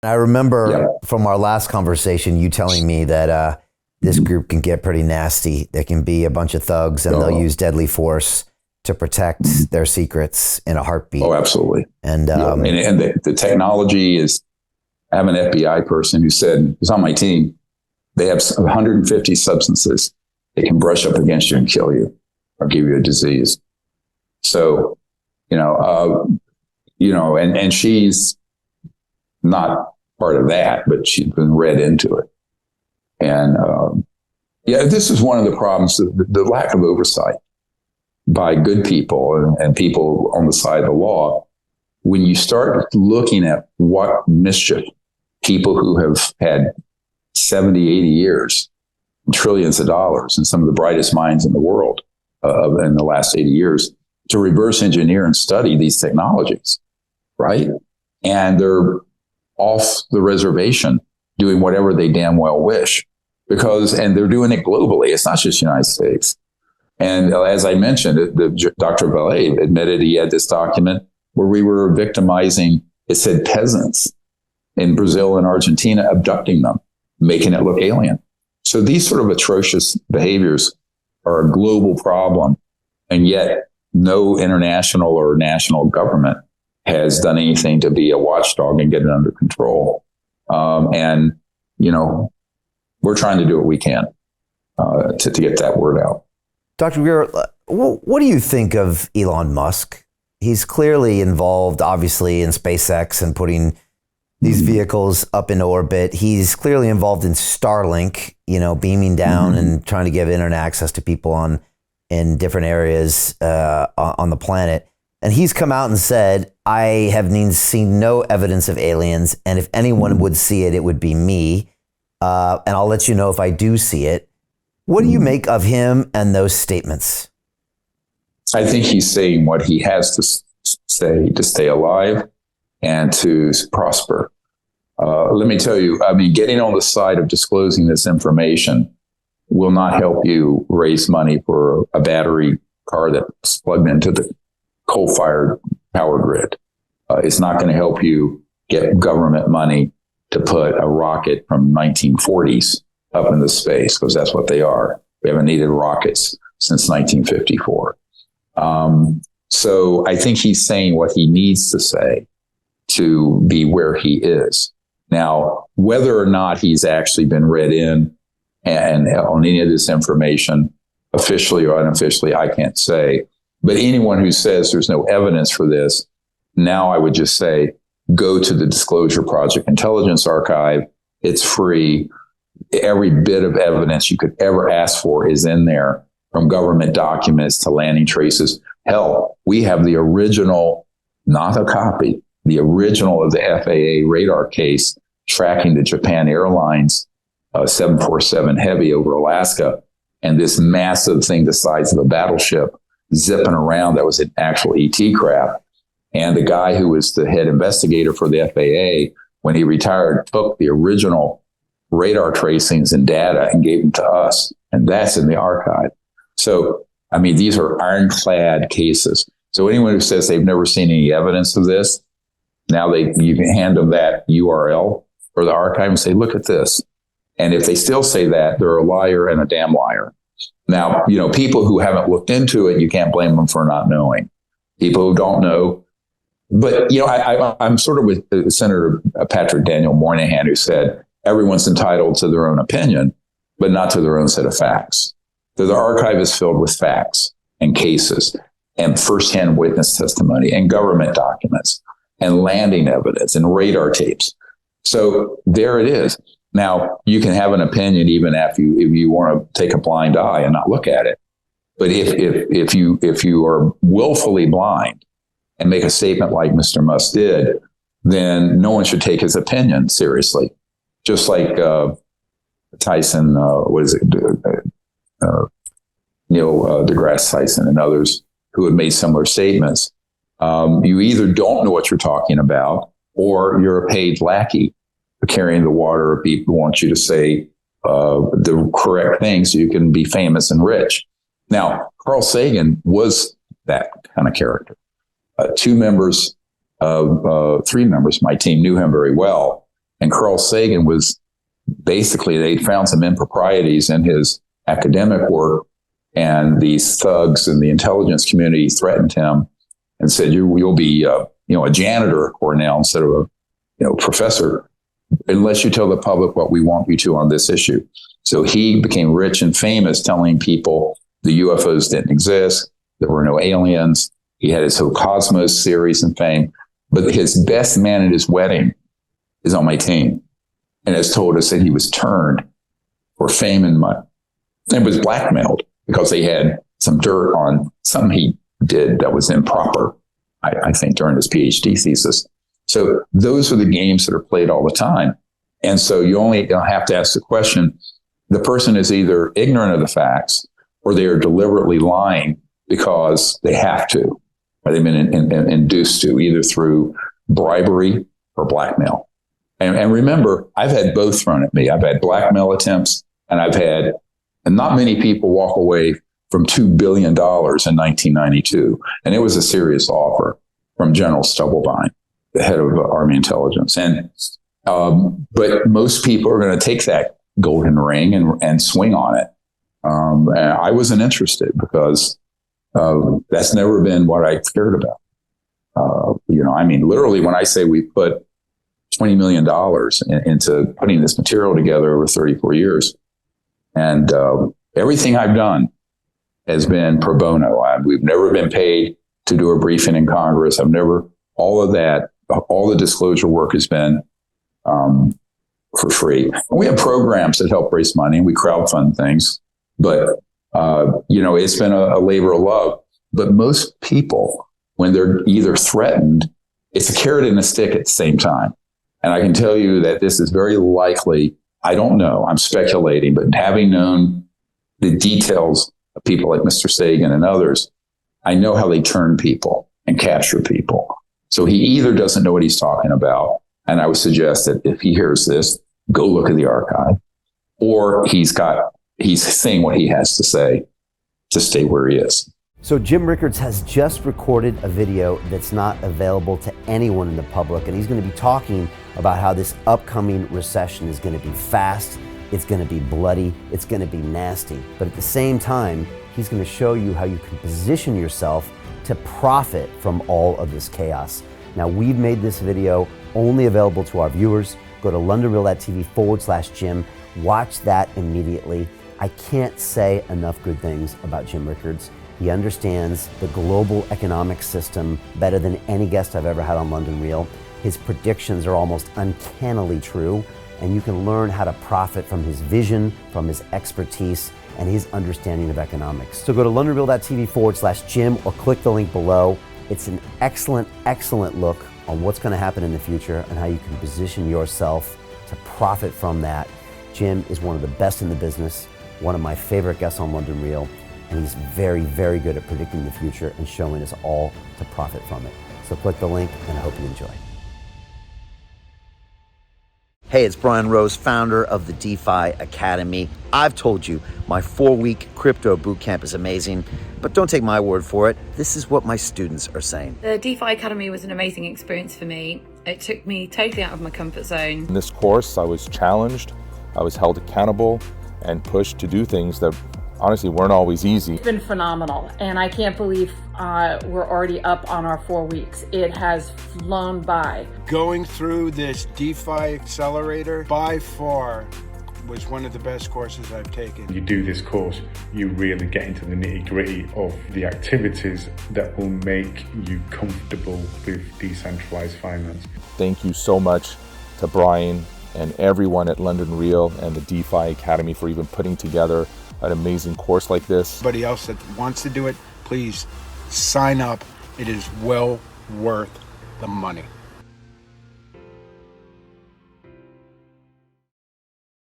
I remember from our last conversation, you telling me that this group can get pretty nasty. They can be a bunch of thugs and they'll use deadly force to protect their secrets in a heartbeat. Oh, absolutely. And the technology is, I have an FBI person who said, who's on my team, they have 150 substances that can brush up against you and kill you or give you a disease. So, and she's not part of that, but she's been read into it. And this is one of the problems, the lack of oversight by good people and people on the side of the law. When you start looking at what mischief people who have had 70, 80 years, trillions of dollars, and some of the brightest minds in the world in the last 80 years, to reverse engineer and study these technologies, right? And they're off the reservation doing whatever they damn well wish, and they're doing it globally. It's not just the United States. And as I mentioned, Dr. Valet admitted he had this document where we were victimizing, it said peasants in Brazil and Argentina, abducting them, making it look alien. So these sort of atrocious behaviors are a global problem. And yet no international or national government has done anything to be a watchdog and get it under control. We're trying to do what we can to get that word out. Dr. Greer, what do you think of Elon Musk? He's clearly involved, obviously, in SpaceX and putting these vehicles up in orbit. He's clearly involved in Starlink, beaming down and trying to give internet access to people in different areas on the planet. And he's come out and said, I have seen no evidence of aliens, and if anyone would see it, it would be me. And I'll let you know if I do see it. What do you make of him and those statements? I think he's saying what he has to say to stay alive and to prosper. Let me tell you, getting on the side of disclosing this information will not help you raise money for a battery car that's plugged into the coal-fired power grid. It's not going to help you get government money to put a rocket from 1940s up into space, because that's what they are. We haven't needed rockets since 1954. So I think he's saying what he needs to say to be where he is. Now, whether or not he's actually been read in and on any of this information, officially or unofficially, I can't say. But anyone who says there's no evidence for this, now I would just say, go to the Disclosure Project Intelligence Archive. It's free. Every bit of evidence you could ever ask for is in there, from government documents to landing traces. Hell, we have the original, not a copy, the original of the FAA radar case tracking the Japan Airlines 747 Heavy over Alaska, and this massive thing the size of a battleship zipping around that was an actual ET craft. And the guy who was the head investigator for the FAA, when he retired, took the original radar tracings and data and gave them to us. And that's in the archive. So, these are ironclad cases. So anyone who says they've never seen any evidence of this, now you can hand them that URL or the archive and say, look at this. And if they still say that, they're a liar and a damn liar. Now, people who haven't looked into it, you can't blame them for not knowing. People who don't know. But, I'm sort of with Senator Patrick Daniel Moynihan, who said everyone's entitled to their own opinion, but not to their own set of facts. So the archive is filled with facts and cases and firsthand witness testimony and government documents and landing evidence and radar tapes. So there it is. Now, you can have an opinion even if you want to take a blind eye and not look at it. But if you are willfully blind and make a statement like Mr. Musk did, then no one should take his opinion seriously. Just like Tyson, Neil deGrasse Tyson and others who have made similar statements. You either don't know what you're talking about, or you're a paid lackey for carrying the water. People want you to say the correct things so you can be famous and rich. Now, Carl Sagan was that kind of character. Three members of my team knew him very well. And Carl Sagan was basically, they found some improprieties in his academic work, and these thugs in the intelligence community threatened him and said, you'll be a janitor at Cornell instead of a professor, unless you tell the public what we want you to on this issue. So he became rich and famous telling people the UFOs didn't exist, there were no aliens. He had his whole cosmos series and fame. But his best man at his wedding is on my team and has told us that he was turned for fame and money and was blackmailed because they had some dirt on something he did that was improper, I think, during his PhD thesis. So those are the games that are played all the time. And so you only have to ask the question, the person is either ignorant of the facts or they are deliberately lying because they have to, or they've been induced to, either through bribery or blackmail. And remember, I've had both thrown at me. I've had blackmail attempts, and not many people walk away from $2 billion in 1992. And it was a serious offer from General Stubblebine, the head of Army Intelligence. And but most people are going to take that golden ring and swing on it. And I wasn't interested because that's never been what I cared about. Literally, when I say we put $20 million into putting this material together over 34 years, and everything I've done has been pro bono. We've never been paid to do a briefing in Congress. All of that, all the disclosure work has been for free. And we have programs that help raise money, and we crowdfund things, but it's been a labor of love. But most people, when they're either threatened, it's a carrot and a stick at the same time. And I can tell you that this is very likely, I don't know, I'm speculating, but having known the details of people like Mr. Sagan and others, I know how they turn people and capture people. So he either doesn't know what he's talking about, and I would suggest that if he hears this, go look at the archive, or he's saying what he has to say to stay where he is. So Jim Rickards has just recorded a video that's not available to anyone in the public, and he's going to be talking about how this upcoming recession is going to be fast, it's going to be bloody, it's going to be nasty. But at the same time, he's going to show you how you can position yourself to profit from all of this chaos. Now, we've made this video only available to our viewers. Go to londonreal.tv/Jim. Watch that immediately. I can't say enough good things about Jim Rickards. He understands the global economic system better than any guest I've ever had on London Real. His predictions are almost uncannily true, and you can learn how to profit from his vision, from his expertise, and his understanding of economics. So go to londonreal.tv/Jim or click the link below. It's an excellent, excellent look on what's going to happen in the future and how you can position yourself to profit from that. Jim is one of the best in the business, one of my favorite guests on London Real, and he's very, very good at predicting the future and showing us all to profit from it. So click the link, and I hope you enjoy. Hey, it's Brian Rose, founder of the DeFi Academy. I've told you my 4-week crypto bootcamp is amazing, but don't take my word for it. This is what my students are saying. The DeFi Academy was an amazing experience for me. It took me totally out of my comfort zone. In this course, I was challenged, I was held accountable, and pushed to do things that honestly weren't always easy. It's been phenomenal, and I can't believe we're already up on our 4 weeks. It has flown by. Going through this DeFi accelerator by far was one of the best courses I've taken. You do this course, you really get into the nitty-gritty of the activities that will make you comfortable with decentralized finance. Thank you so much to Brian and everyone at London Real and the DeFi Academy for even putting together an amazing course like this. Anybody else that wants to do it, please sign up. It is well worth the money.